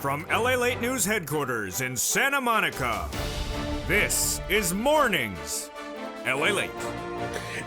From LALATE News Headquarters in Santa Monica, this is Mornings LALATE.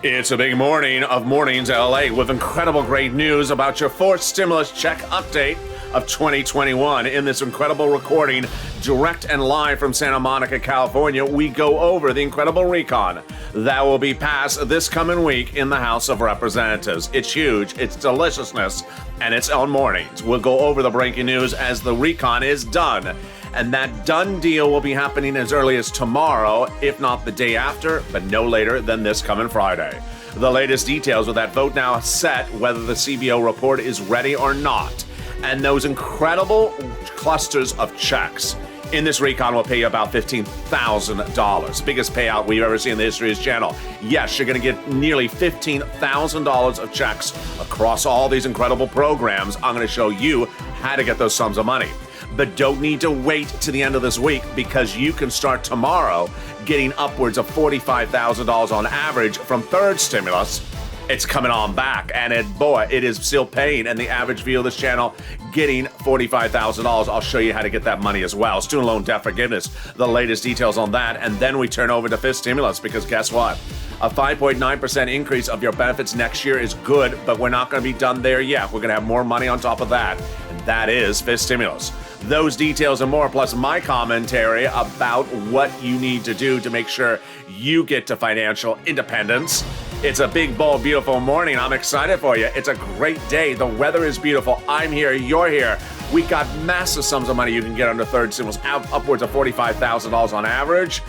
It's a big morning of Mornings LA with incredible great news about your fourth stimulus check update of 2021. In this incredible recording, direct and live from Santa Monica, California, we go over the incredible recon that will be passed this coming week in the House of Representatives. It's huge, it's deliciousness, and it's on Mornings. We'll go over the breaking news as the recon is done. And that done deal will be happening as early as tomorrow, if not the day after, but no later than this coming Friday. The latest details with that vote now set, whether the CBO report is ready or not. And those incredible clusters of checks in this recon will pay you about $15,000. Biggest payout we've ever seen in the history of this channel. Yes, you're going to get nearly $15,000 of checks across all these incredible programs. I'm going to show you how to get those sums of money. But don't need to wait to the end of this week, because you can start tomorrow getting upwards of $45,000 on average from third stimulus. It's coming on back, and it is still paying, and the average view of this channel getting $45,000. I'll show you how to get that money as well. Student loan debt forgiveness, the latest details on that, and then we turn over to fifth stimulus, because guess what? A 5.9% increase of your benefits next year is good, but we're not going to be done there yet. We're going to have more money on top of that, and that is fifth stimulus. Those details and more, plus my commentary about what you need to do to make sure you get to financial independence. It's a big, bold, beautiful morning. I'm excited for you. It's a great day. The weather is beautiful. I'm here. You're here. We got massive sums of money you can get under third stimulus, upwards of $45,000 on average.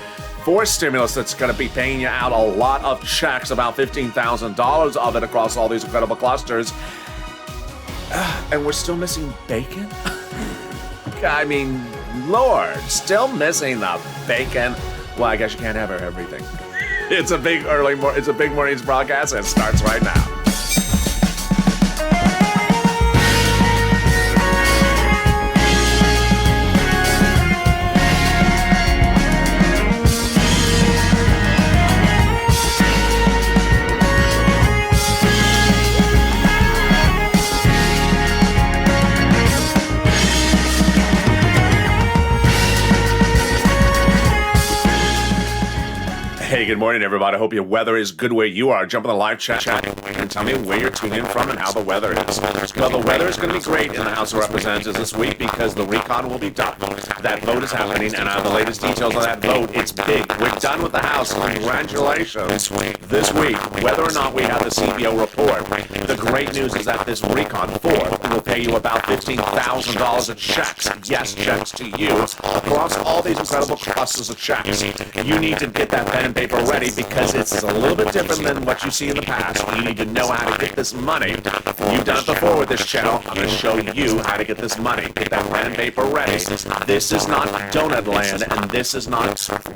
Fourth stimulus, that's going to be paying you out a lot of checks, about $15,000 of it across all these incredible clusters. And we're still missing bacon? I mean, Lord, still missing the bacon. Well, I guess you can't have everything. It's a big morning's broadcast, and it starts right now. Hey, good morning, everybody. I hope your weather is good where you are. Jump in the live chat and tell me where you're tuning in from and how the weather is. Well, the weather is going to be great in the House of Representatives this week because the recon will be done. That vote is happening, and I have the latest details on that vote. It's big. We're done with the House. Congratulations. This week, whether or not we have the CBO report, the great news is that this recon 4 will pay you about $15,000 of checks. Yes, checks to you across all these incredible clusters of checks. You need to get that pen and paper ready, because it's a little bit different than what you see in the past. You need to know how to get this money. You've done it before with this channel. I'm going to show you how to get this money. Get that pen and paper ready. This is not donut land, and this is not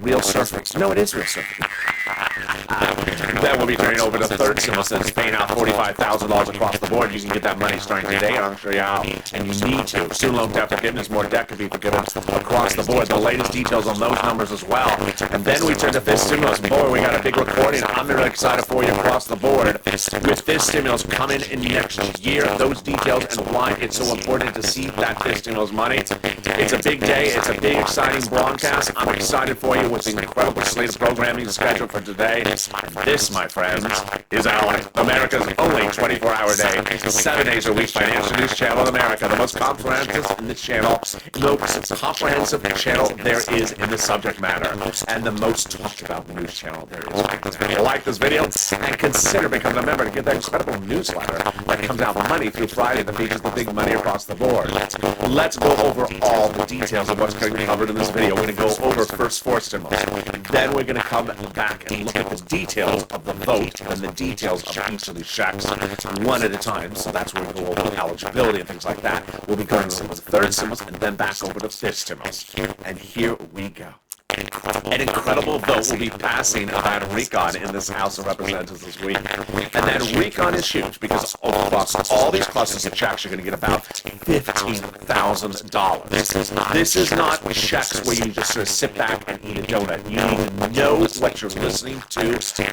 real surfing. No, it is real surfing. Then we'll be turning over to third stimulus that's paying out $45,000 across the board. You can get that money starting today, and I'll show you how. And you need to. Student loan debt forgiveness, more debt can be forgiven across the board. The latest details on those numbers as well. And then we turn to fifth stimulus. Boy, we got a big recording. I'm really excited for you across the board. With fifth stimulus coming in next year, those details and why it's so important to see that fifth stimulus money. It's a big day. It's a big, exciting broadcast. I'm excited for you with the incredible slate of programming scheduled for today. This, my friends, is America's only 24-hour day, 7 days a week financial news channel in America. The most comprehensive in this channel, the most comprehensive channel there is in the subject matter, and the most talked about news channel there is. Like this video and consider becoming a member to get that incredible newsletter that comes out Monday through Friday that features the big money across the board. Let's go over all the details of what's going to be covered in this video. We're going to go over first fourth stimulus. Then we're going to come back and look at the details of the vote and the details of each of these checks one at a time. So that's where we go over eligibility and things like that. We'll be going over the third stimulus and then back over to fifth stimulus. And here we go. An incredible vote will be passing about recon in this House of Representatives this week. And then recon is huge because across all these clusters of checks, you're going to get about $15,000. This is not checks where you just sort of sit back and eat a donut. You need to know what you're listening to,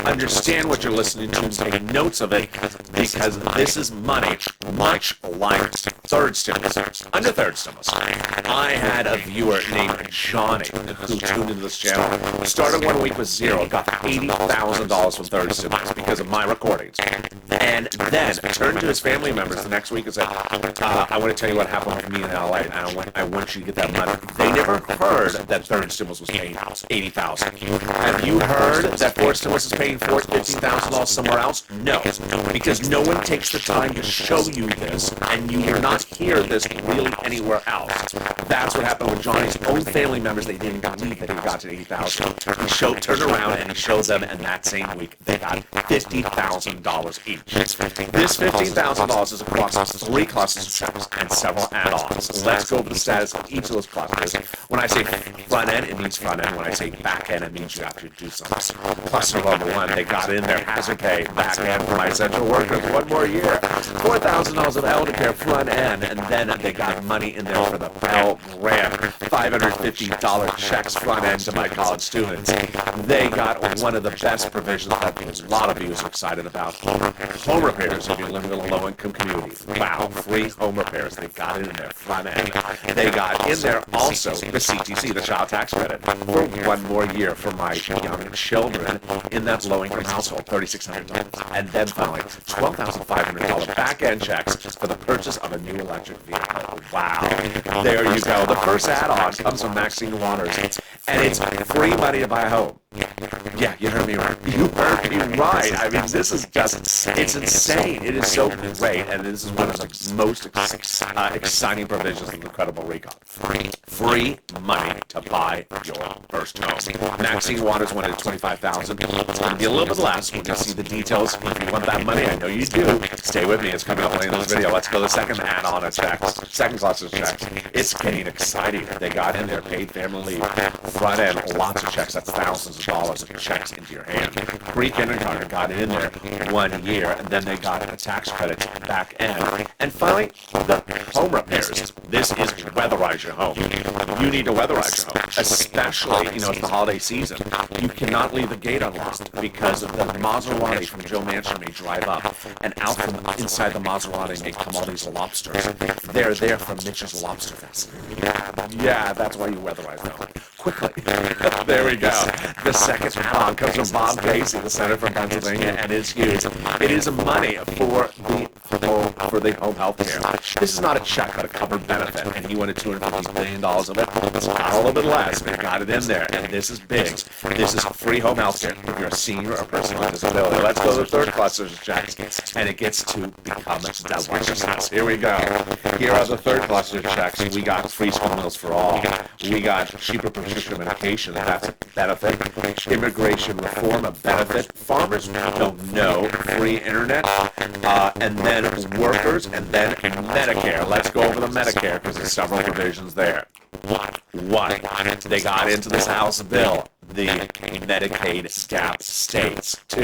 understand what you're listening to, and take notes of it, because this is money, much like third stimulus. Under third stimulus, I had a viewer named Johnny who tuned into this channel. Started 1 week with zero, got $80,000 from third stimulus because of my recordings, and then turned to his family members the next week and said, I want to tell you what happened with me in LA, and I want you to get that money. They never heard that third stimulus was paying $80,000. Have you heard that fourth stimulus is paying $15,000 somewhere else? No, because no one takes the time to show you this, and you will not hear this really anywhere else. That's what happened with Johnny's own family members. They didn't believe that he got to $80,000. He turned around and he showed them, and that same week they got $50,000 each. This $15,000 is across 3 clusters of checks and several add-ons. Let's go over the status of each of those clusters. When I say front end, it means front end. When I say back end, it means you have to do something. Cluster number 1, they got in their hazard pay back end for my essential workers 1 more year. $4,000 of elder care front end, and then they got money in there for the Pell Grant. $550 checks front end to my college students. They got one of the best provisions that a lot of you are excited about. Home repairs if you're living in a low-income community. Wow, free home repairs. They got it in their front end. They got in there also the CTC, the child tax credit, for 1 more year for my young children in that low-income household, $3,600. And then finally, $12,500 back-end checks for the purchase of a new electric vehicle. Wow. There you go. The first add-on comes from Maxine Waters, and it's free money to buy a home. Yeah, you heard me right. You heard me right. I mean, this is just, it's insane. It is so great, and this is one of the most exciting provisions of Incredible Recon. Free money to buy your first home. Maxine Waters wanted $25,000. It's going to be a little bit less. We're going to see the details. If you want that money, I know you do. Stay with me. It's coming up later in this video. Let's go to the second add-on of checks. Second cluster of checks. It's getting exciting. They got in there paid family leave. Front end, lots of checks. That's thousands of dollars of checks into your hand. Pre-kindergarten got in there 1 year, and then they got a tax credit back end. And finally, the home repairs. This is weatherize your home. You need to weatherize your home, especially, it's the holiday season. You cannot leave the gate unlocked because the Maserati from Joe Manchin may drive up, and out from inside the Maserati may come all these lobsters. They're there from Mitch's Lobster Fest. Yeah, that's why you weatherize your home. Quickly. There we go. The second add-on comes from Bob Casey, the senator from Pennsylvania, and it's huge. It is money for the home health care. This is not a check, but a covered benefit, and he wanted $250 billion of it. It's got a little bit less, but got it in there, and this is big. This is free home health care if you're a senior or person with disability. Let's go to the third cluster of checks, and it gets to become delicious. Here we go. Here are the third cluster of checks. We got free school meals for all. We got cheaper prescription medication, and that's a benefit. Immigration reform, a benefit. Farmers don't know. Free internet, and then workers, and then Medicare. Let's go over the Medicare because there's several provisions there. One, they got into this House bill the Medicaid gap states. 2,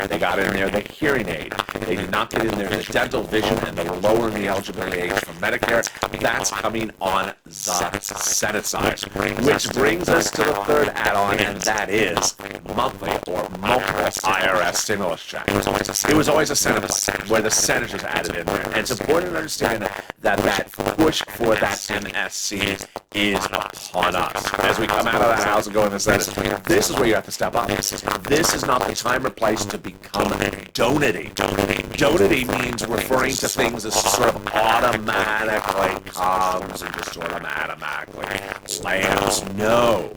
they got in there the hearing aid. They did not get in there the dental vision and the lowering the eligibility age for Medicare. That's coming on the Senate side. Which brings us to the third add-on, and that is monthly or multiple IRS stimulus checks. It was always a Senate where the senators added in there. And it's important to understand that push for that MSC is upon us. As we come out of the House and go in the Senate, this is where you have to step up. This is not the time or place to become donating. Donating means referring to things as sort of automatically comes and just sort of automatically lands. No.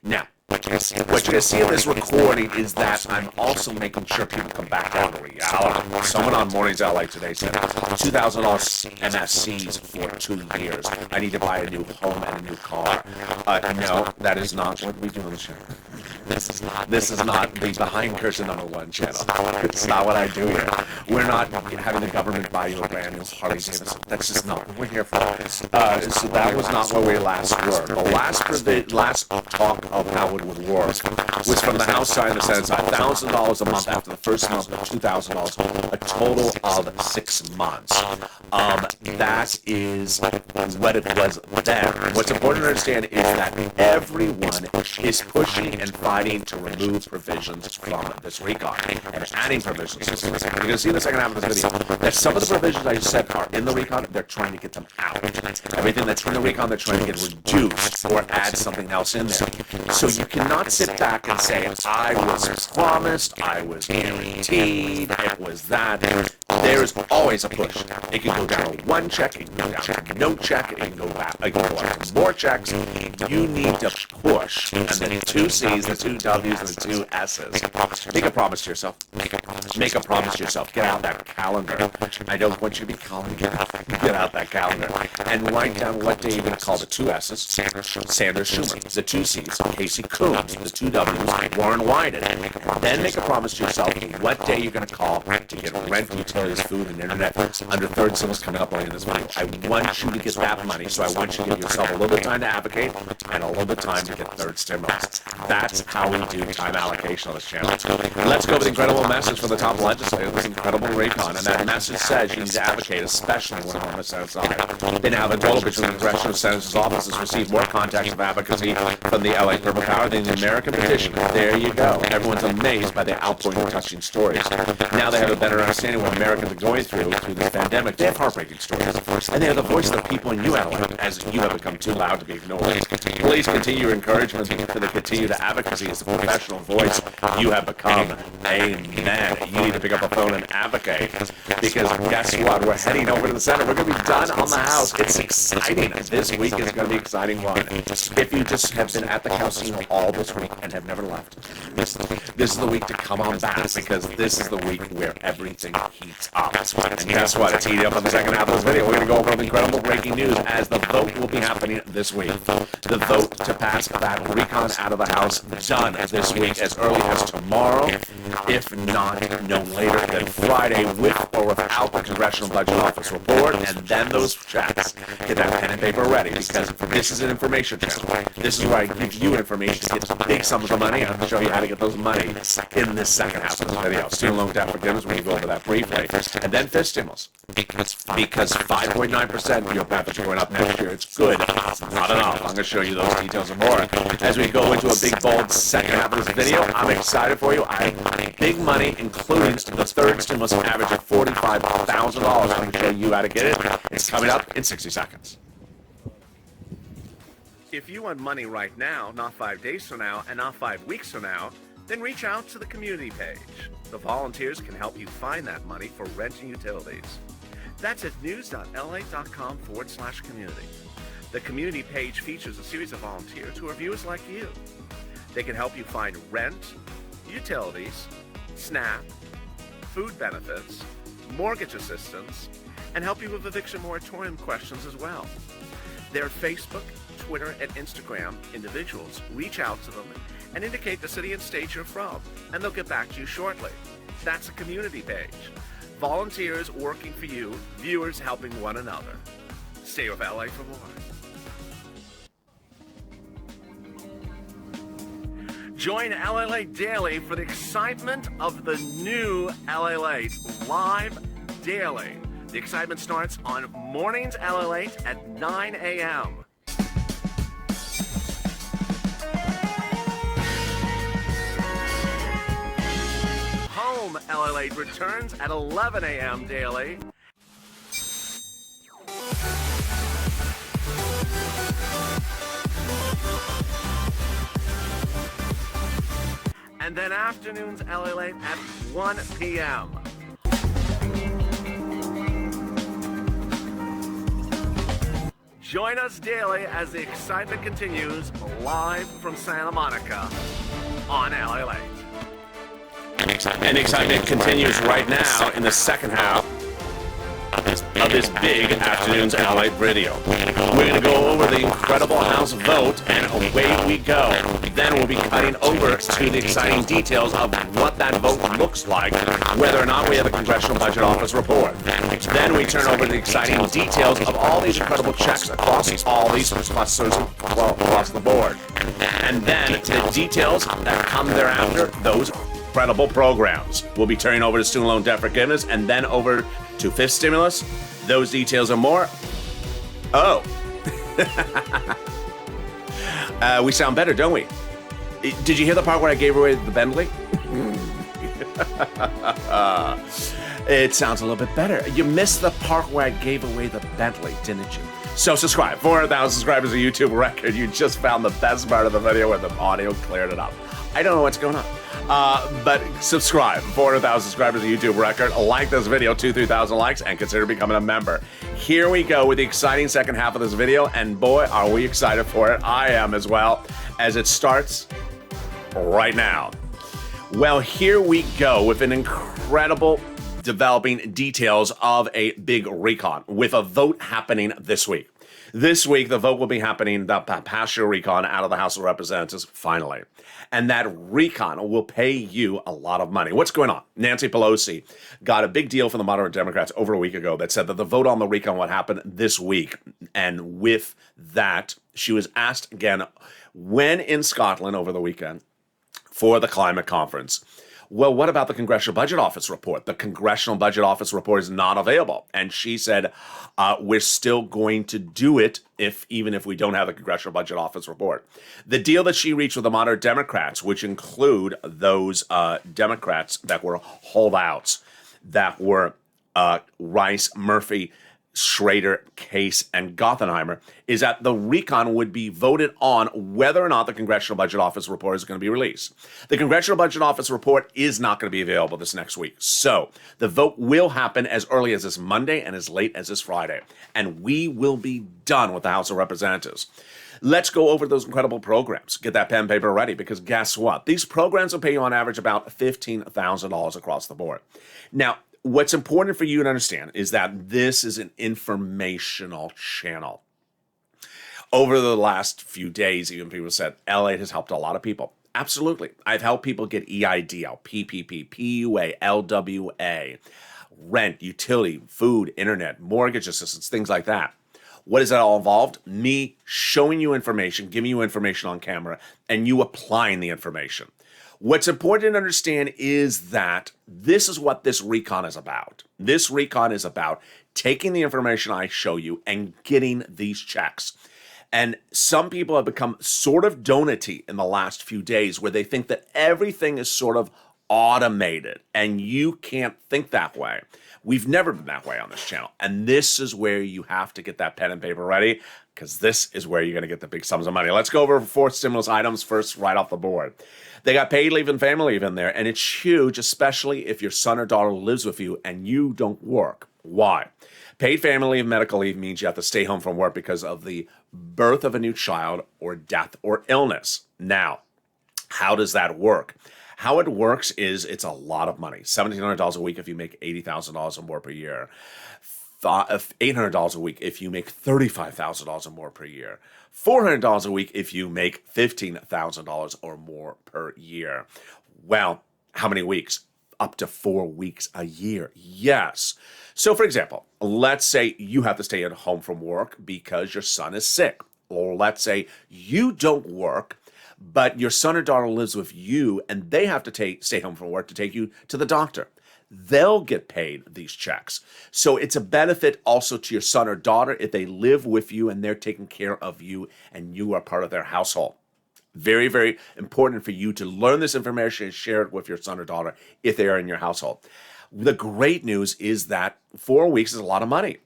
Now, what you're going to see in this recording is that I'm also making sure people come back down to reality. Someone on Mornings LA today said $2,000 MSCs for 2 years. I need to buy a new home and a new car. No, that is not what we do on the show. This is not the Behind Curtain #1 channel. It's not what I do here. We're not having the government buy you a brand new Harley Davidson. That's just not what we're here for. So that was not where we last were. The last talk of how it would work was from the House side and the Senate side. $1,000 a month after the first month of $2,000, a total of 6 months. That is what it was then. What's important to understand is that everyone is pushing and fighting to remove provisions from this recon and adding provisions. You're going to see in the second half of this video that some of the provisions I said are in the recon, they're trying to get them out. Everything that's in the recon, they're trying to get reduced or add something else in there. So you cannot sit back and say, I was promised, I was guaranteed, it was that. There is always a push. It can go down to 1 check, it can go down to no check, it can go back, it can go up to more checks. You need to push. And the 2 C's, the 2 W's, and the 2 S's. Make a promise to yourself. Make a promise to yourself. Get out that calendar. I don't want you to be calling. Get out that calendar. And write down what day you're going to call the 2 S's. Sanders Schumer. The 2 C's. Casey Coons. The 2 W's. Warren Wyden. Then make a promise to yourself what day you're going to call to get rent, utilities, food, and internet under third stimulus coming up later in this video. I want you to get that money, so I want you to give yourself a little bit of time to advocate and a little bit of time to get third stimulus. That's how we do time allocation on this channel. Let's go with the incredible message from the top legislator, this incredible recon, and that message says you need to advocate, especially when you're on the Senate side. They now have a total between the Congressional Senator's offices received more contacts of advocacy from the LA Purple Power than the American petition. There you go. Everyone's amazed by the outpouring of touching stories. Now they have a better understanding of what Americans are going through this pandemic. They have heartbreaking stories. And they are the voice of the people in you, LA, as you have become too loud to be ignored. Please continue your encouragement for the continued advocacy as the professional voice you have become. Amen. You need to pick up a phone and advocate, because guess what? We're heading over to the Senate. We're going to be done on the House. It's exciting. This week is going to be an exciting one. If you just have been at the casino all this week and have never left, this is the week to come on back, because this is the week where everything heats up. And guess what? It's heating up on the second half of this video. We're going to go over the incredible breaking news as the vote will be happening this week. The vote to pass that recon out of the House done this week as early as tomorrow, if not no later than Friday, with or without the Congressional Budget Office report, and then those checks. Get that pen and paper ready, because this is an information channel. This is where I give you information to get big sums of money, and I'll show you how to get those money in this second half of this video. Student loan debt forgiveness, we're going to go over that briefly. And then fifth stimulus. Because 5.9% of your benefits are going up next year. It's good. Not enough. I'm going to show you those details and more as we go into a big, bold second half of this video. I'm excited for you. I have big money, including the third stimulus average of $45,000. I'm going to show you how to get it. It's coming up in 60 seconds. If you want money right now, not 5 days from now, and not 5 weeks from now, then reach out to the community page. The volunteers can help you find that money for rent and utilities. That's at news.la.com/community. The community page features a series of volunteers who are viewers like you. They can help you find rent, utilities, SNAP, food benefits, mortgage assistance, and help you with eviction moratorium questions as well. Their Facebook, Twitter, and Instagram individuals reach out to them and indicate the city and state you're from, and they'll get back to you shortly. That's a community page. Volunteers working for you, viewers helping one another. Stay with LA for more. Join LALATE Daily for the excitement of the new LALATE live daily. The excitement starts on Mornings LALATE at 9 a.m. Home LALATE returns at 11 a.m. daily. And then afternoons LALATE at 1 p.m. Join us daily as the excitement continues live from Santa Monica on LALATE. And the excitement continues right now in the second half of this big Afternoons LA video. We're going to go over the incredible House vote, and away we go. Then we'll be cutting over to the exciting details of what that vote looks like, whether or not we have a Congressional Budget Office report. Then we turn over the exciting details of all these incredible checks across all these clusters across the board. And then the details that come thereafter, those incredible programs. We'll be turning over to student loan debt forgiveness and then over to fifth stimulus. Those details and more. Oh. We sound better, don't we? Did you hear the part where I gave away the Bentley? It sounds a little bit better. You missed the part where I gave away the Bentley, didn't you? So subscribe. 400,000 subscribers, a YouTube record. You just found the best part of the video where the audio cleared it up. I don't know what's going on. But subscribe. 400,000 subscribers, a YouTube record. Like this video, 3,000 likes, and consider becoming a member. Here we go with the exciting second half of this video, and boy, are we excited for it. I am as well, as it starts right now. Well, here we go with an incredible developing details of a big recon with a vote happening this week. This week, the vote will be happening, the pasture recon out of the House of Representatives, finally. And that recon will pay you a lot of money. What's going on? Nancy Pelosi got a big deal from the moderate Democrats over a week ago that said that the vote on the recon would happen this week. And with that, she was asked again, when in Scotland over the weekend for the climate conference. Well, what about the Congressional Budget Office report? The Congressional Budget Office report is not available. And she said, we're still going to do it even if we don't have the Congressional Budget Office report. The deal that she reached with the moderate Democrats, which include those Democrats that were holdouts, that were Rice, Murphy, Schrader, Case, and Gothenheimer, is that the recon would be voted on whether or not the Congressional Budget Office report is going to be released. The Congressional Budget Office report is not going to be available this next week. So the vote will happen as early as this Monday and as late as this Friday. And we will be done with the House of Representatives. Let's go over those incredible programs. Get that pen and paper ready, because guess what? These programs will pay you on average about $15,000 across the board. Now, what's important for you to understand is that this is an informational channel. Over the last few days, even people said, LALATE has helped a lot of people. Absolutely. I've helped people get EIDL, PPP, PUA, LWA, rent, utility, food, internet, mortgage assistance, things like that. What is that all involved? Me showing you information, giving you information on camera, and you applying the information. What's important to understand is that this is what this recon is about. This recon is about taking the information I show you and getting these checks. And some people have become sort of donut-y in the last few days, where they think that everything is sort of automated, and you can't think that way. We've never been that way on this channel. And this is where you have to get that pen and paper ready, because this is where you're going to get the big sums of money. Let's go over 4 stimulus items first, right off the board. They got paid leave and family leave in there, and it's huge, especially if your son or daughter lives with you and you don't work. Why? Paid family leave, medical leave means you have to stay home from work because of the birth of a new child or death or illness. Now, how does that work? How it works is it's a lot of money. $1,700 a week if you make $80,000 or more per year. $800 a week if you make $35,000 or more per year. $400 a week if you make $15,000 or more per year. Well, how many weeks? Up to 4 weeks a year. Yes. So for example, let's say you have to stay at home from work because your son is sick. Or let's say you don't work, but your son or daughter lives with you and they have to stay home from work to take you to the doctor. They'll get paid these checks. So it's a benefit also to your son or daughter if they live with you and they're taking care of you and you are part of their household. Very, very important for you to learn this information and share it with your son or daughter if they are in your household. The great news is that 4 weeks is a lot of money.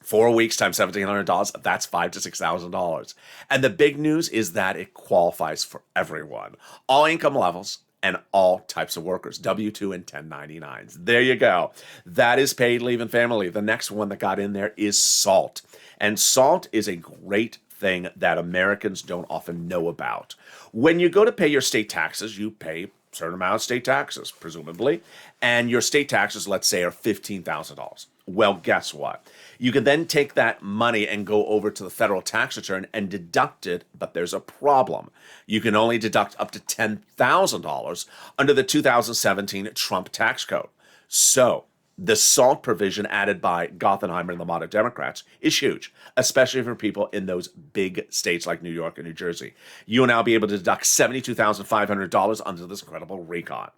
4 weeks times $1,700, that's $5,000 to $6,000. And the big news is that it qualifies for everyone. All income levels and all types of workers, W-2 and 1099s. There you go. That is paid leave and family leave. The next one that got in there is SALT. And SALT is a great thing that Americans don't often know about. When you go to pay your state taxes, you pay a certain amount of state taxes, presumably, and your state taxes, let's say, are $15,000. Well, guess what? You can then take that money and go over to the federal tax return and deduct it, but there's a problem. You can only deduct up to $10,000 under the 2017 Trump tax code. So, the SALT provision added by Gothenheimer and the moderate Democrats is huge, especially for people in those big states like New York and New Jersey. You will now be able to deduct $72,500 under this incredible recon.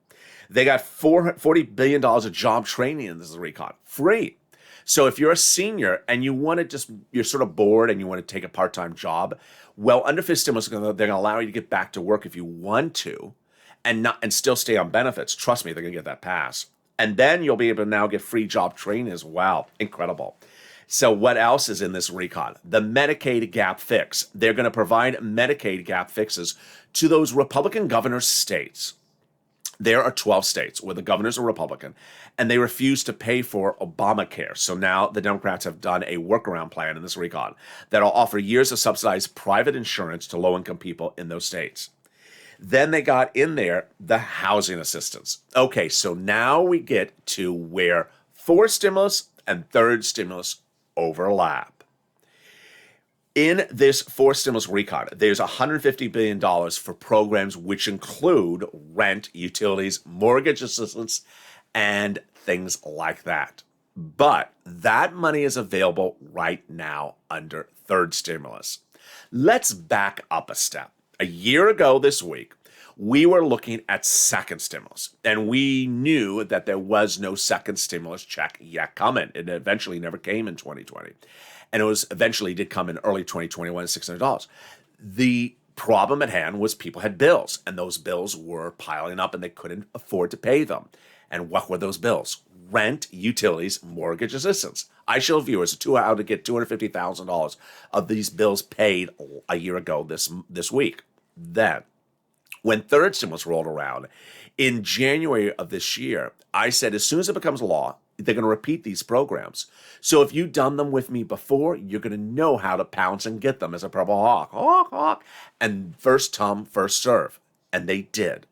They got $40 billion of job training in this recon, free. So if you're a senior and you want to you're sort of bored and you want to take a part-time job, well, under FIS stimulus, they're going to allow you to get back to work if you want to and still stay on benefits. Trust me, they're going to get that pass. And then you'll be able to now get free job training as well. Incredible. So what else is in this recon? The Medicaid gap fix. They're going to provide Medicaid gap fixes to those Republican governor states. There are 12 states where the governors are Republican, and they refuse to pay for Obamacare. So now the Democrats have done a workaround plan in this recon that'll offer years of subsidized private insurance to low-income people in those states. Then they got in there the housing assistance. Okay, so now we get to where fourth stimulus and third stimulus overlap. In this fourth stimulus recon, there's $150 billion for programs which include rent, utilities, mortgage assistance, and things like that. But that money is available right now under third stimulus. Let's back up a step. A year ago this week, we were looking at second stimulus, and we knew that there was no second stimulus check yet coming. It eventually never came in 2020, and it was eventually did come in early 2021 at $600. The problem at hand was people had bills, and those bills were piling up, and they couldn't afford to pay them. And what were those bills? Rent, utilities, mortgage assistance. I showed viewers how to get $250,000 of these bills paid a year ago this week. Then, when third stimulus rolled around in January of this year, I said as soon as it becomes law, they're going to repeat these programs. So if you've done them with me before, you're going to know how to pounce and get them as a purple hawk. Hawk, hawk. And first come, first serve. And they did.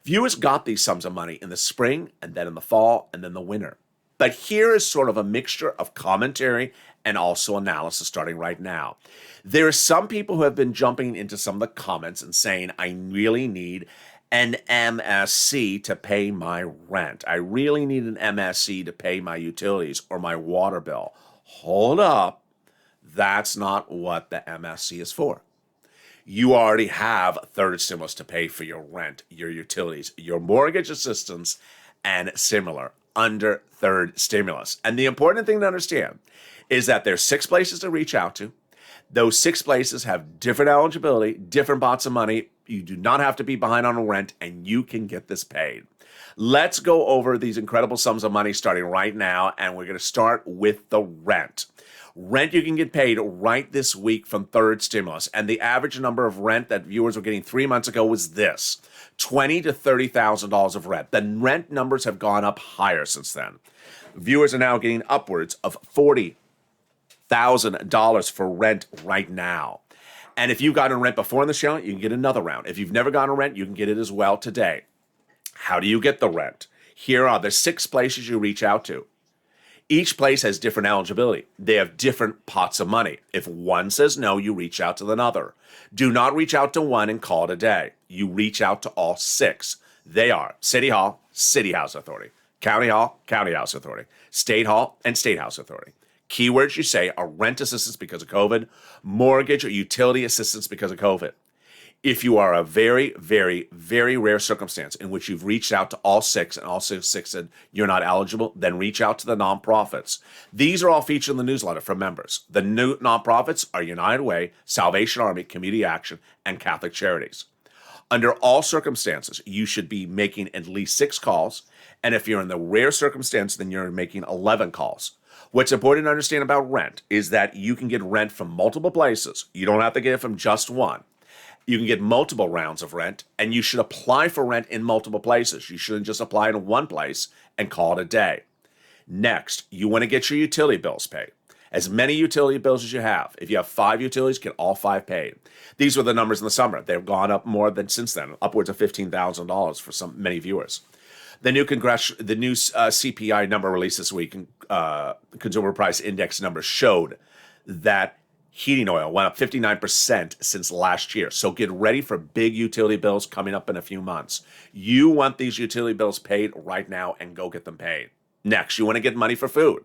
Viewers got these sums of money in the spring, and then in the fall, and then the winter. But here is sort of a mixture of commentary and also analysis starting right now. There are some people who have been jumping into some of the comments and saying, I really need an MSC to pay my rent. I really need an MSC to pay my utilities or my water bill. Hold up. That's not what the MSC is for. You already have third stimulus to pay for your rent, your utilities, your mortgage assistance, and similar under third stimulus. And the important thing to understand is that there's 6 places to reach out to. Those 6 places have different eligibility, different pots of money. You do not have to be behind on rent, and you can get this paid. Let's go over these incredible sums of money starting right now, and we're going to start with the rent. Rent you can get paid right this week from third stimulus, and the average number of rent that viewers were getting 3 months ago was this: $20,000 to $30,000 of rent. The rent numbers have gone up higher since then. Viewers are now getting upwards of $40,000 for rent right now. And if you've gotten rent before in the show, you can get another round. If you've never gotten rent, you can get it as well today. How do you get the rent? Here are the 6 places you reach out to. Each place has different eligibility. They have different pots of money. If one says no, you reach out to another. Do not reach out to one and call it a day. You reach out to all 6. They are City Hall, City House Authority, County Hall, County House Authority, State Hall, and State House Authority. Keywords you say are rent assistance because of COVID, mortgage or utility assistance because of COVID. If you are a very, very, very rare circumstance in which you've reached out to all 6 and all 6 said you're not eligible, then reach out to the nonprofits. These are all featured in the newsletter from members. The new nonprofits are United Way, Salvation Army, Community Action, and Catholic Charities. Under all circumstances, you should be making at least 6 calls, and if you're in the rare circumstance, then you're making 11 calls. What's important to understand about rent is that you can get rent from multiple places. You don't have to get it from just one. You can get multiple rounds of rent, and you should apply for rent in multiple places. You shouldn't just apply in one place and call it a day. Next, you want to get your utility bills paid. As many utility bills as you have. If you have 5 utilities, get all 5 paid. These were the numbers in the summer. They've gone up more than since then, upwards of $15,000 for many viewers. The new CPI number released this week, Consumer Price Index number, showed that heating oil went up 59% since last year. So get ready for big utility bills coming up in a few months. You want these utility bills paid right now, and go get them paid. Next, you want to get money for food.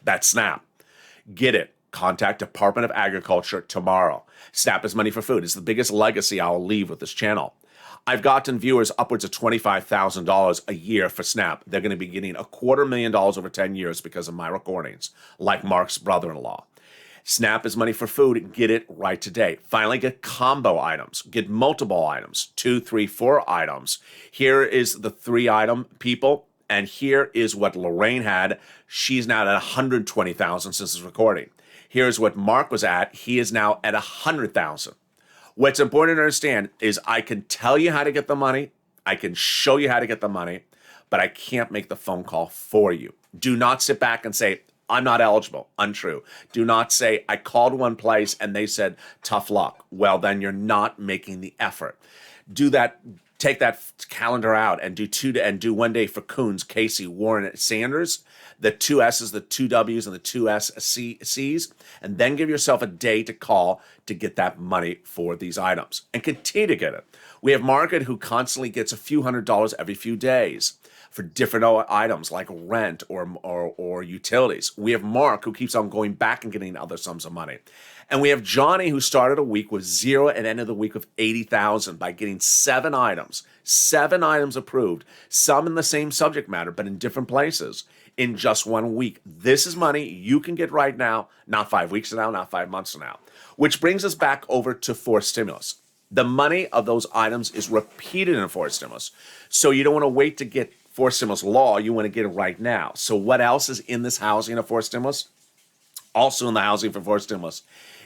That's SNAP. Get it. Contact Department of Agriculture tomorrow. SNAP is money for food. It's the biggest legacy I'll leave with this channel. I've gotten viewers upwards of $25,000 a year for SNAP. They're going to be getting $250,000 over 10 years because of my recordings, like Mark's brother-in-law. SNAP is money for food. Get it right today. Finally, get combo items. Get multiple items, 2, 3, 4 items. Here is the 3-item people, and here is what Lorraine had. She's now at $120,000 since this recording. Here's what Mark was at. He is now at $100,000. What's important to understand is I can tell you how to get the money. I can show you how to get the money, but I can't make the phone call for you. Do not sit back and say, I'm not eligible. Untrue. Do not say, I called one place and they said, tough luck. Well, then you're not making the effort. Do that. Take that calendar out and do one day for Coons, Casey, Warren, Sanders, the 2 S's, the 2 W's, and the 2 C's, and then give yourself a day to call to get that money for these items and continue to get it. We have Margaret, who constantly gets a few $100s every few days for different items like rent or utilities. We have Mark, who keeps on going back and getting other sums of money. And we have Johnny, who started a week with 0 and ended the week with 80,000 by getting 7 items approved, some in the same subject matter, but in different places in just 1 week. This is money you can get right now, not 5 weeks from now, not 5 months from now, which brings us back over to forced stimulus. The money of those items is repeated in forced stimulus. So you don't want to wait to get forced stimulus law. You want to get it right now. So what else is in this housing of forced stimulus? Also in the housing for forced stimulus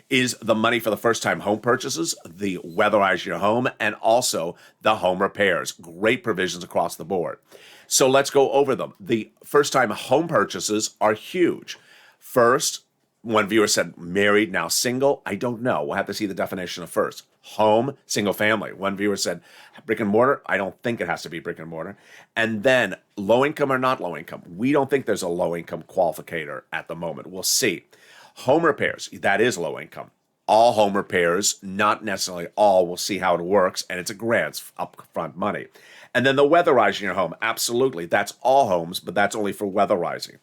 is the money for the first-time home purchases, the weatherize your home, and also the home repairs. Great provisions across the board. So let's go over them. The first-time home purchases are huge. First, one viewer said married, now single. I don't know. We'll have to see the definition of first. Home, single family. One viewer said brick and mortar. I don't think it has to be brick and mortar. And then low income or not low income. We don't think there's a low income qualificator at the moment. We'll see. Home repairs, that is low income. All home repairs, not necessarily all. We'll see how it works, and it's a grant, upfront money. And then the weatherizing your home, absolutely. That's all homes, but that's only for weatherizing.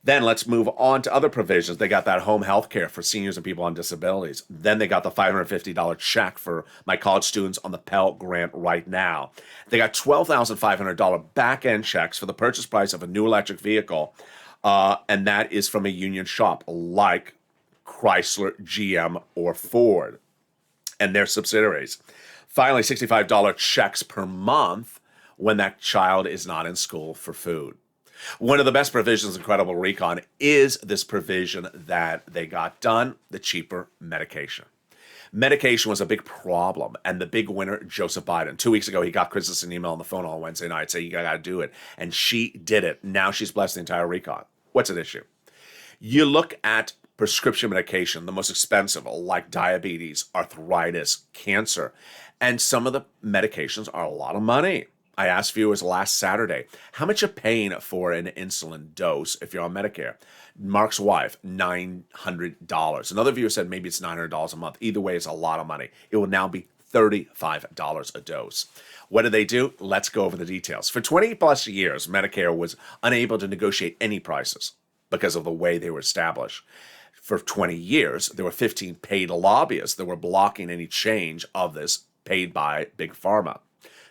Then let's move on to other provisions. They got that home health care for seniors and people on disabilities. Then they got the $550 check for my college students on the Pell Grant right now. They got $12,500 back-end checks for the purchase price of a new electric vehicle, and that is from a union shop like Chrysler, GM, or Ford and their subsidiaries. Finally, $65 checks per month when that child is not in school for food. One of the best provisions in Credible Recon is this provision that they got done, the cheaper medication. Medication was a big problem, and the big winner, Joseph Biden. 2 weeks ago, he got Kristen an email on the phone on Wednesday night saying, you got to do it, and she did it. Now she's blessed the entire recon. What's at issue? You look at prescription medication, the most expensive, like diabetes, arthritis, cancer, and some of the medications are a lot of money. I asked viewers last Saturday, how much you're paying for an insulin dose if you're on Medicare? Mark's wife, $900. Another viewer said maybe it's $900 a month. Either way, it's a lot of money. It will now be $35 a dose. What did they do? Let's go over the details. For 20 plus years, Medicare was unable to negotiate any prices because of the way they were established. For 20 years, there were 15 paid lobbyists that were blocking any change of this paid by Big Pharma.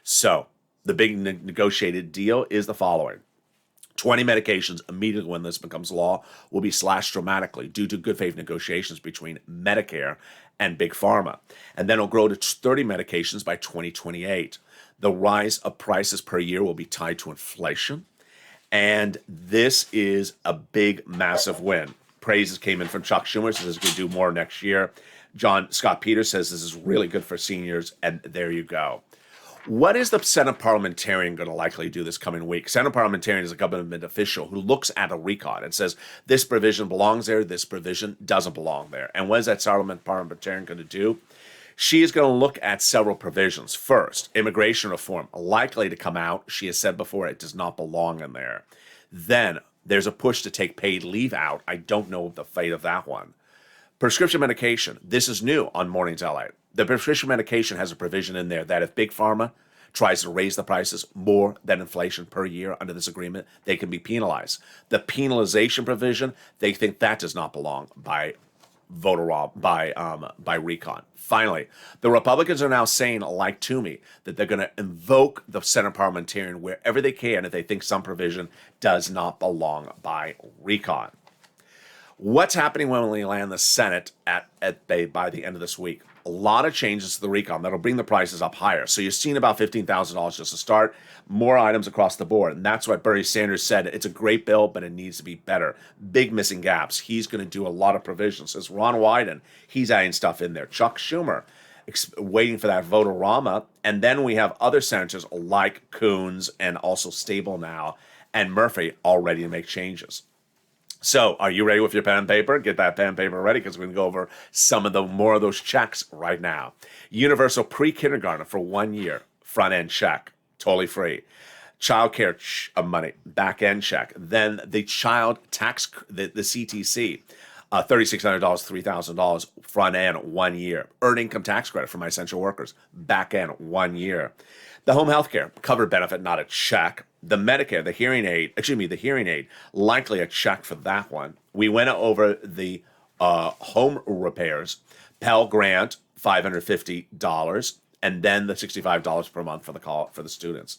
So the big negotiated deal is the following. 20 medications immediately when this becomes law will be slashed dramatically due to good faith negotiations between Medicare and Big Pharma. And then it'll grow to 30 medications by 2028. The rise of prices per year will be tied to inflation. And this is a big, massive win. Praises came in from Chuck Schumer, says he's going to do more next year. Scott Peters says this is really good for seniors, and there you go. What is the Senate parliamentarian going to likely do this coming week? Senate parliamentarian is a government official who looks at a recon and says, this provision belongs there, this provision doesn't belong there. And what is that parliamentarian going to do? She is going to look at several provisions. First, immigration reform, likely to come out. She has said before it does not belong in there. Then there's a push to take paid leave out. I don't know the fate of that one. Prescription medication. This is new on Mornings LA. The prescription medication has a provision in there that if Big Pharma tries to raise the prices more than inflation per year under this agreement, they can be penalized. The penalization provision, they think that does not belong by by recon. Finally, the Republicans are now saying, like Toomey, that they're going to invoke the Senate parliamentarian wherever they can if they think some provision does not belong by recon. What's happening when we land the Senate by the end of this week? A lot of changes to the recon that'll bring the prices up higher. So you're seeing about $15,000 just to start, more items across the board. And that's why Bernie Sanders said it's a great bill, but it needs to be better. Big missing gaps. He's going to do a lot of provisions. As Ron Wyden, he's adding stuff in there. Chuck Schumer, waiting for that vote-a-rama. And then we have other senators like Coons and also Stable now and Murphy all ready to make changes. So, are you ready with your pen and paper? Get that pen and paper ready because we're going to go over some of the more of those checks right now. Universal pre-kindergarten for 1 year, front end check, totally free. Child care money, back end check. Then the child tax, the CTC, $3,600, $3,000 front end 1 year. Earned income tax credit for my essential workers, back end 1 year. The home health care, covered benefit, not a check. The Medicare, the hearing aid, likely a check for that one. We went over the home repairs, Pell Grant, $550, and then the $65 per month for the students.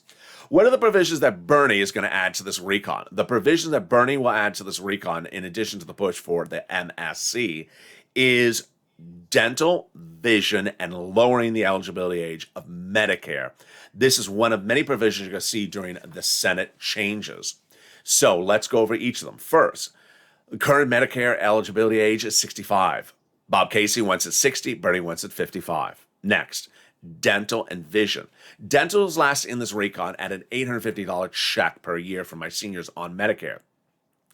What are the provisions that Bernie is going to add to this recon? The provisions that Bernie will add to this recon, in addition to the push for the MSC, is dental, vision, and lowering the eligibility age of Medicare. This is one of many provisions you're going to see during the Senate changes. So let's go over each of them. First, the current Medicare eligibility age is 65. Bob Casey wants at 60, Bernie wants at 55. Next, dental and vision. Dental is last in this recon at an $850 check per year for my seniors on Medicare.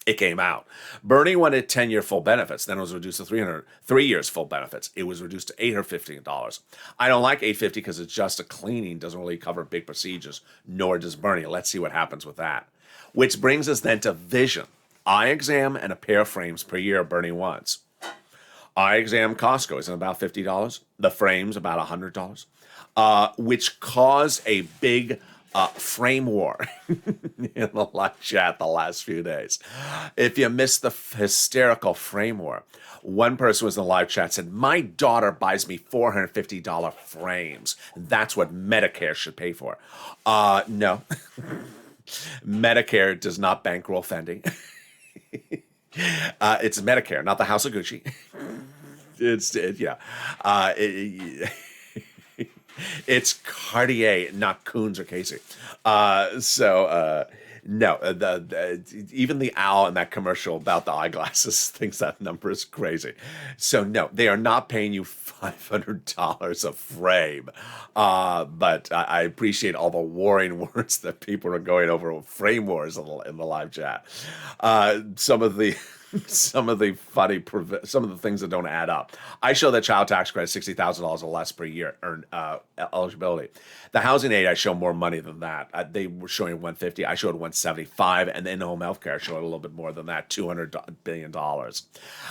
It came out. Bernie wanted 10-year full benefits. Then it was reduced to 3 years full benefits. It was reduced to $815. I don't like $850 because it's just a cleaning. Doesn't really cover big procedures, nor does Bernie. Let's see what happens with that. Which brings us then to vision. Eye exam and a pair of frames per year Bernie wants. Eye exam Costco is about $50. The frames about $100, which caused a big frame war in the live chat the last few days. If you missed the hysterical frame war, one person was in the live chat said, my daughter buys me $450 frames. That's what Medicare should pay for. No. Medicare does not bankroll Fendi. It's Medicare, not the House of Gucci. It's Cartier, not Coons or Casey. No, even the owl in that commercial about the eyeglasses thinks that number is crazy. So no, they are not paying you $500 a frame. But I appreciate all the warring words that people are going over frame wars in the live chat. Some of the things that don't add up. I show that child tax credit $60,000 or less per year earned eligibility. The housing aid, I show more money than that. They were showing $150. I showed $175, and then home health care I showed a little bit more than that, $200 billion. I'll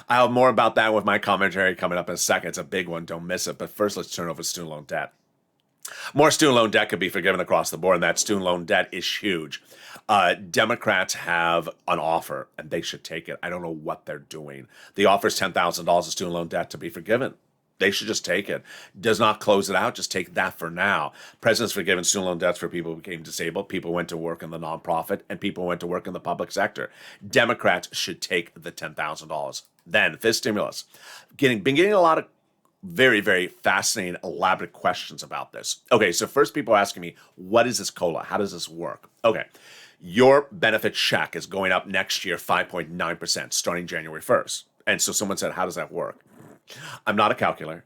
have more about that with my commentary coming up in a second. It's a big one. Don't miss it. But first, let's turn over student loan debt. More student loan debt could be forgiven across the board, and that student loan debt is huge. Democrats have an offer, and they should take it. I don't know what they're doing. The offer is $10,000 of student loan debt to be forgiven. They should just take it. Does not close it out. Just take that for now. President's forgiven student loan debts for people who became disabled, people who went to work in the nonprofit, and people who went to work in the public sector. Democrats should take the $10,000. Then, fifth stimulus. Been getting a lot of very, very fascinating, elaborate questions about this. Okay, so first people are asking me, what is this COLA? How does this work? Okay, your benefit check is going up next year 5.9% starting January 1st. And so someone said, how does that work? I'm not a calculator.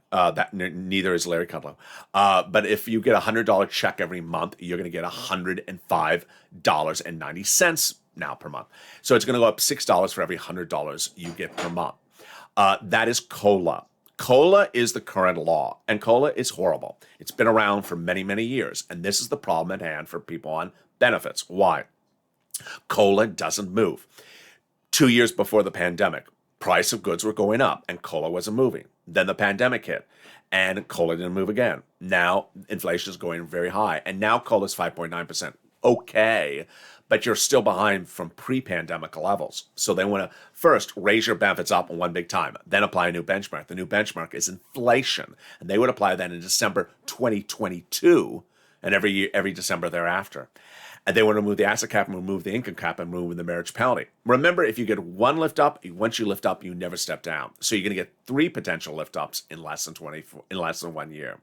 Neither is Larry Kudlow. But if you get a $100 check every month, you're going to get $105.90 now per month. So it's going to go up $6 for every $100 you get per month. That is COLA. COLA is the current law, and COLA is horrible. It's been around for many, many years, and this is the problem at hand for people on benefits. Why? COLA doesn't move. 2 years before the pandemic, price of goods were going up, and COLA wasn't moving. Then the pandemic hit, and COLA didn't move again. Now inflation is going very high, and now COLA is 5.9%. Okay, but you're still behind from pre-pandemic levels. So they want to first raise your benefits up in one big time, then apply a new benchmark. The new benchmark is inflation, and they would apply that in December 2022 and every December thereafter. And they want to remove the asset cap and remove the income cap and remove the marriage penalty. Remember, if you get one lift up, once you lift up, you never step down. So you're going to get 3 potential lift ups in less than 1 year.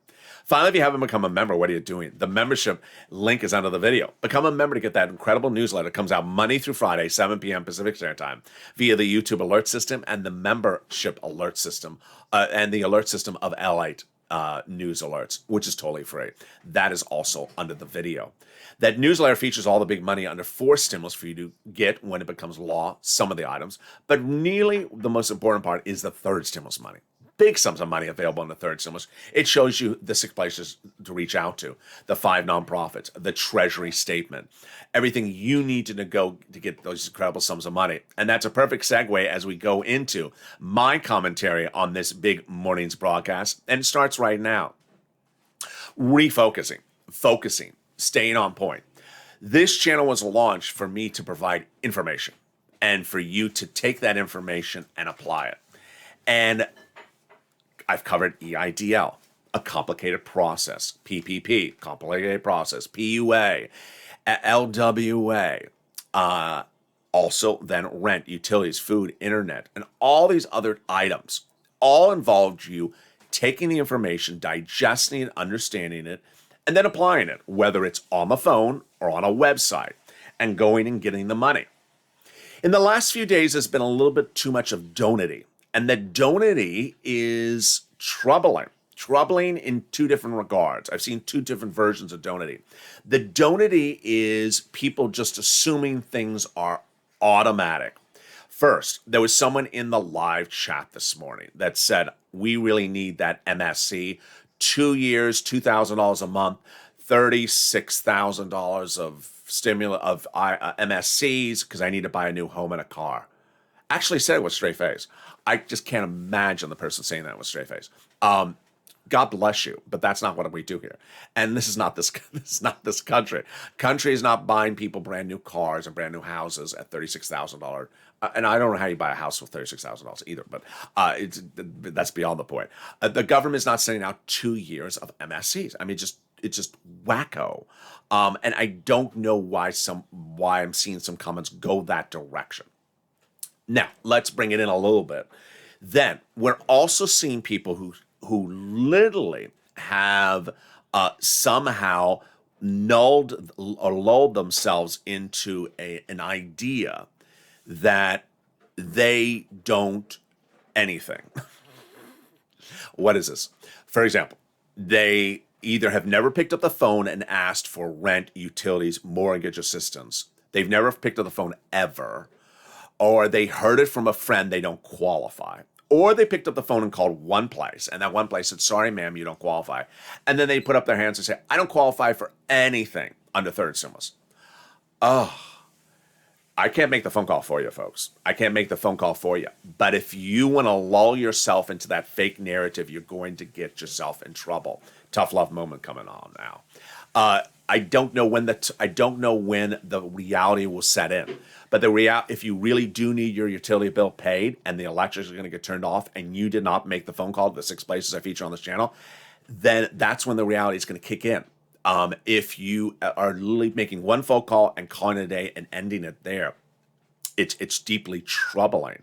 Finally, if you haven't become a member, what are you doing? The membership link is under the video. Become a member to get that incredible newsletter. It comes out Monday through Friday, 7 p.m. Pacific Standard Time, via the YouTube alert system and the membership alert system, and the alert system of LALATE news alerts, which is totally free. That is also under the video. That newsletter features all the big money under 4 stimulus for you to get when it becomes law, some of the items. But really, the most important part is the third stimulus money. Big sums of money available in the third stimulus. It shows you the 6 places to reach out to, the 5 nonprofits, the Treasury statement, everything you need to go to get those incredible sums of money. And that's a perfect segue as we go into my commentary on this big morning's broadcast. And it starts right now. Refocusing, focusing, staying on point. This channel was launched for me to provide information and for you to take that information and apply it. And I've covered EIDL, a complicated process, PPP, complicated process, PUA, LWA, also then rent, utilities, food, internet, and all these other items all involved you taking the information, digesting it, understanding it, and then applying it, whether it's on the phone or on a website, and going and getting the money. In the last few days, there's been a little bit too much of donity, and the donity is troubling in 2 different regards. I've seen 2 different versions of donity. The donity is people just assuming things are automatic. First, there was someone in the live chat this morning that said, we really need that MSC, 2 years, $2,000 a month, $36,000 of stimulus of MSCs because I need to buy a new home and a car. Actually said it with straight face. I just can't imagine the person saying that with straight face. God bless you, but that's not what we do here. And this is not this. This is not this country. Country is not buying people brand new cars and brand new houses at $36,000. And I don't know how you buy a house with $36,000 either, but that's beyond the point. The government is not sending out 2 years of MSCs. I mean, it's just wacko. And I don't know why I'm seeing some comments go that direction. Now, let's bring it in a little bit. Then we're also seeing people who literally have somehow lulled themselves into an idea that they don't anything. What is this? For example, they either have never picked up the phone and asked for rent, utilities, mortgage assistance. They've never picked up the phone ever. Or they heard it from a friend, they don't qualify. Or they picked up the phone and called one place, and that one place said, sorry, ma'am, you don't qualify. And then they put up their hands and say, I don't qualify for anything under third stimulus. Oh, I can't make the phone call for you, folks. I can't make the phone call for you. But if you want to lull yourself into that fake narrative, you're going to get yourself in trouble. Tough love moment coming on now. I don't know when the reality will set in. But if you really do need your utility bill paid and the electrics are going to get turned off and you did not make the phone call to the 6 places I feature on this channel, then that's when the reality is going to kick in. If you are literally making one phone call and calling it a day and ending it there, it's deeply troubling.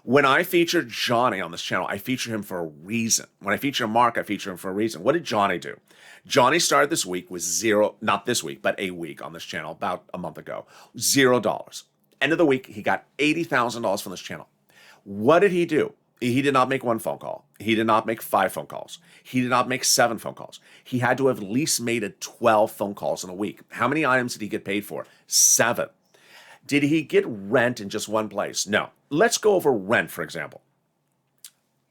When I feature Johnny on this channel, I feature him for a reason. When I feature Mark, I feature him for a reason. What did Johnny do? Johnny started this week with not this week, but a week on this channel about a month ago, $0. End of the week, he got $80,000 from this channel. What did he do? He did not make one phone call. He did not make 5 phone calls. He did not make 7 phone calls. He had to have at least made 12 phone calls in a week. How many items did he get paid for? 7. Did he get rent in just one place? No. Let's go over rent, for example.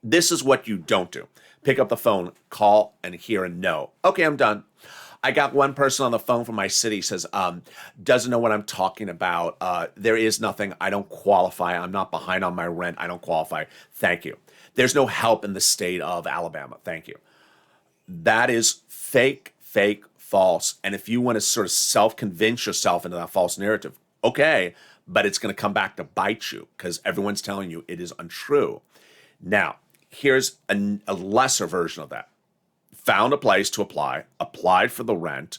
This is what you don't do. Pick up the phone, call, and hear a no. Okay, I'm done. I got one person on the phone from my city says, doesn't know what I'm talking about. There is nothing. I don't qualify. I'm not behind on my rent. I don't qualify. Thank you. There's no help in the state of Alabama. Thank you. That is fake, false. And if you want to sort of self-convince yourself into that false narrative, okay, but it's going to come back to bite you because everyone's telling you it is untrue. Now, here's a lesser version of that. Found a place to apply, applied for the rent,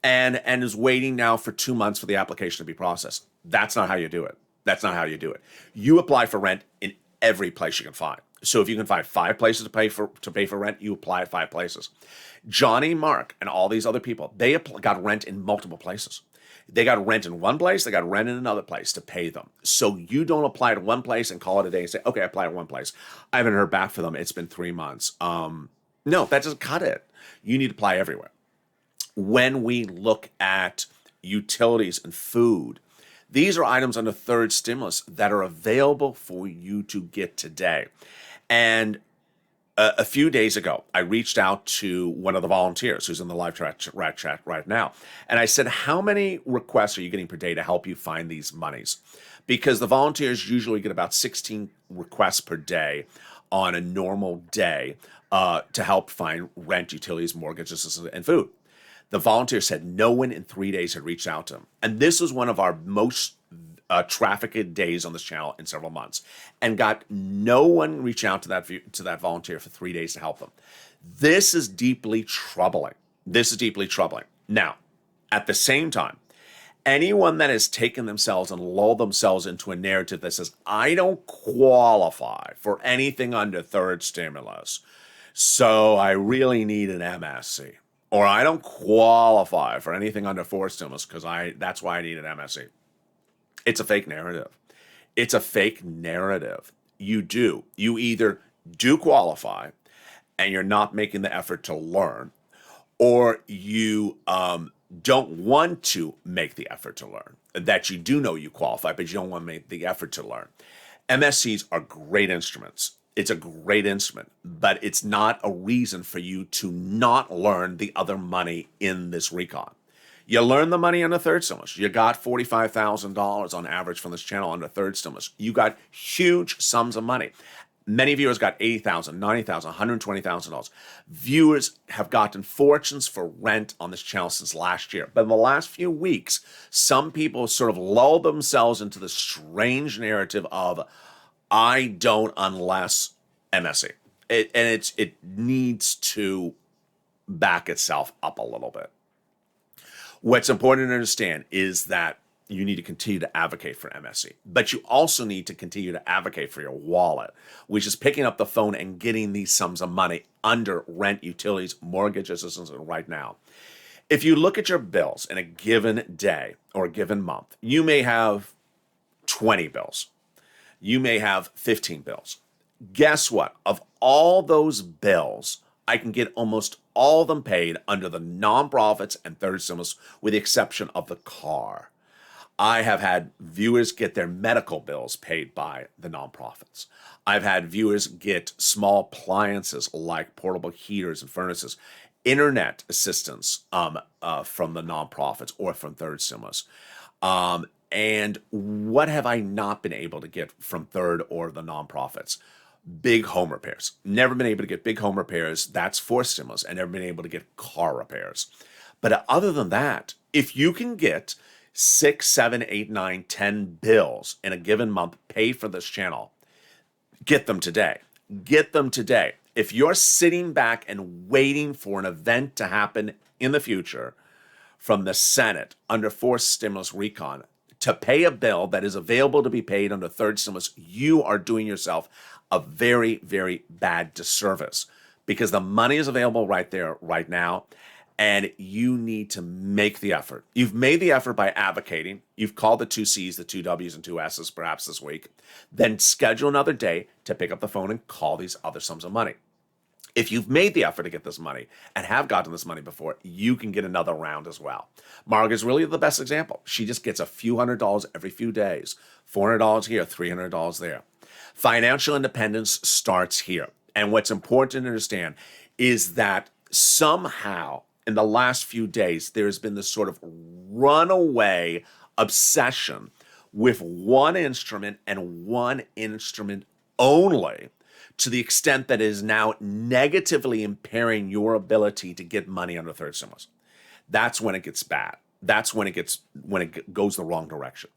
and is waiting now for 2 months for the application to be processed. That's not how you do it. That's not how you do it. You apply for rent in every place you can find. So if you can find 5 places to pay for rent, you apply at 5 places. Johnny, Mark, and all these other people, they got rent in multiple places. They got rent in one place, they got rent in another place to pay them. So you don't apply to one place and call it a day and say, okay, I apply at one place. I haven't heard back from them. It's been 3 months. No, that doesn't cut it. You need to apply everywhere. When we look at utilities and food, these are items under third stimulus that are available for you to get today. And a few days ago, I reached out to one of the volunteers who's in the live chat right now. And I said, how many requests are you getting per day to help you find these monies? Because the volunteers usually get about 16 requests per day on a normal day to help find rent, utilities, mortgages, and food. The volunteer said no one in 3 days had reached out to him. And this was one of our most trafficked days on this channel in several months, and got no one reach out to that volunteer for 3 days to help them. This is deeply troubling. This is deeply troubling. Now, at the same time, anyone that has taken themselves and lulled themselves into a narrative that says, I don't qualify for anything under third stimulus, so I really need an MSC, or I don't qualify for anything under fourth stimulus because that's why I need an MSC. It's a fake narrative. It's a fake narrative. You either do qualify and you're not making the effort to learn, or you don't want to make the effort to learn. That you do know you qualify, but you don't want to make the effort to learn. MSCs are great instruments. It's a great instrument, but it's not a reason for you to not learn the other money in this recon. You learn the money under third stimulus. You got $45,000 on average from this channel under third stimulus. You got huge sums of money. Many viewers got $80,000, $90,000, $120,000. Viewers have gotten fortunes for rent on this channel since last year. But in the last few weeks, some people sort of lulled themselves into the strange narrative of, I don't unless MSC. It needs to back itself up a little bit. What's important to understand is that you need to continue to advocate for MSC, but you also need to continue to advocate for your wallet, which is picking up the phone and getting these sums of money under rent, utilities, mortgage assistance right now. If you look at your bills in a given day or a given month, you may have 20 bills. You may have 15 bills. Guess what? Of all those bills, I can get almost all of them paid under the nonprofits and third stimulus, with the exception of the car. I have had viewers get their medical bills paid by the nonprofits. I've had viewers get small appliances like portable heaters and furnaces, internet assistance from the nonprofits or from third stimulus. And what have I not been able to get from third or the nonprofits? Big home repairs. Never been able to get big home repairs. That's fourth stimulus. And never been able to get car repairs. But other than that, if you can get 6, 7, 8, 9, 10 bills in a given month paid for this channel, get them today. Get them today. If you're sitting back and waiting for an event to happen in the future from the Senate under fourth stimulus recon to pay a bill that is available to be paid under third stimulus, you are doing yourself a very, very bad disservice, because the money is available right there, right now, and you need to make the effort. You've made the effort by advocating. You've called the 2 C's, the 2 W's, and 2 S's perhaps this week. Then schedule another day to pick up the phone and call these other sums of money. If you've made the effort to get this money and have gotten this money before, you can get another round as well. Margaret is really the best example. She just gets a few $100s every few days, $400 here, $300 there. Financial independence starts here. And what's important to understand is that somehow in the last few days, there's been this sort of runaway obsession with one instrument and one instrument only, to the extent that it is now negatively impairing your ability to get money under third stimulus. That's when it gets bad. That's when it goes the wrong direction.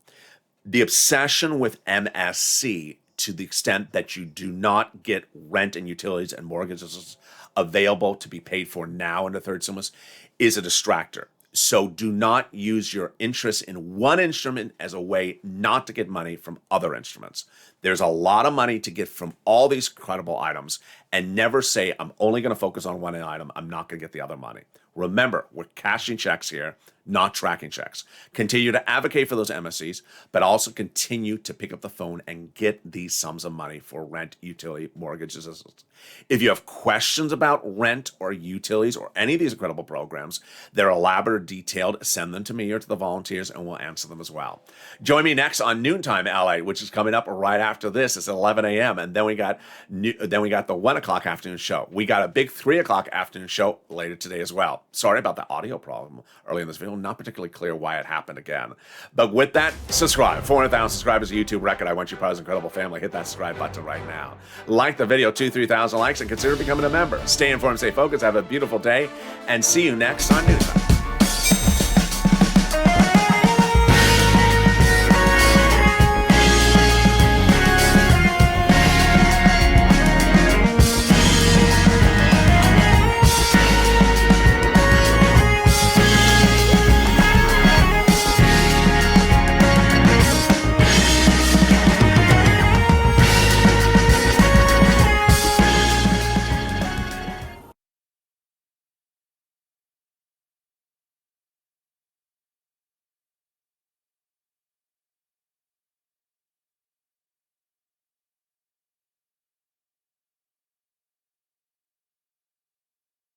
The obsession with MSC, to the extent that you do not get rent and utilities and mortgages available to be paid for now under third stimulus, is a distractor. So do not use your interest in one instrument as a way not to get money from other instruments. There's a lot of money to get from all these credible items, and never say, I'm only going to focus on one item. I'm not going to get the other money. Remember, we're cashing checks here, not tracking checks. Continue to advocate for those MSCs, but also continue to pick up the phone and get these sums of money for rent, utility, mortgage assistance. If you have questions about rent or utilities or any of these incredible programs, they're elaborate, detailed, send them to me or to the volunteers and we'll answer them as well. Join me next on Noontime LA, which is coming up right after this. It's 11 a.m. And then we got the 1 o'clock afternoon show. We got a big 3 o'clock afternoon show later today as well. Sorry about the audio problem early in this video. Not particularly clear why it happened again. But with that, subscribe. 400,000 subscribers, a YouTube record. I want you part of this incredible family. Hit that subscribe button right now. Like the video, 2,000-3,000 likes, and consider becoming a member. Stay informed, stay focused. Have a beautiful day, and see you next on Noontime.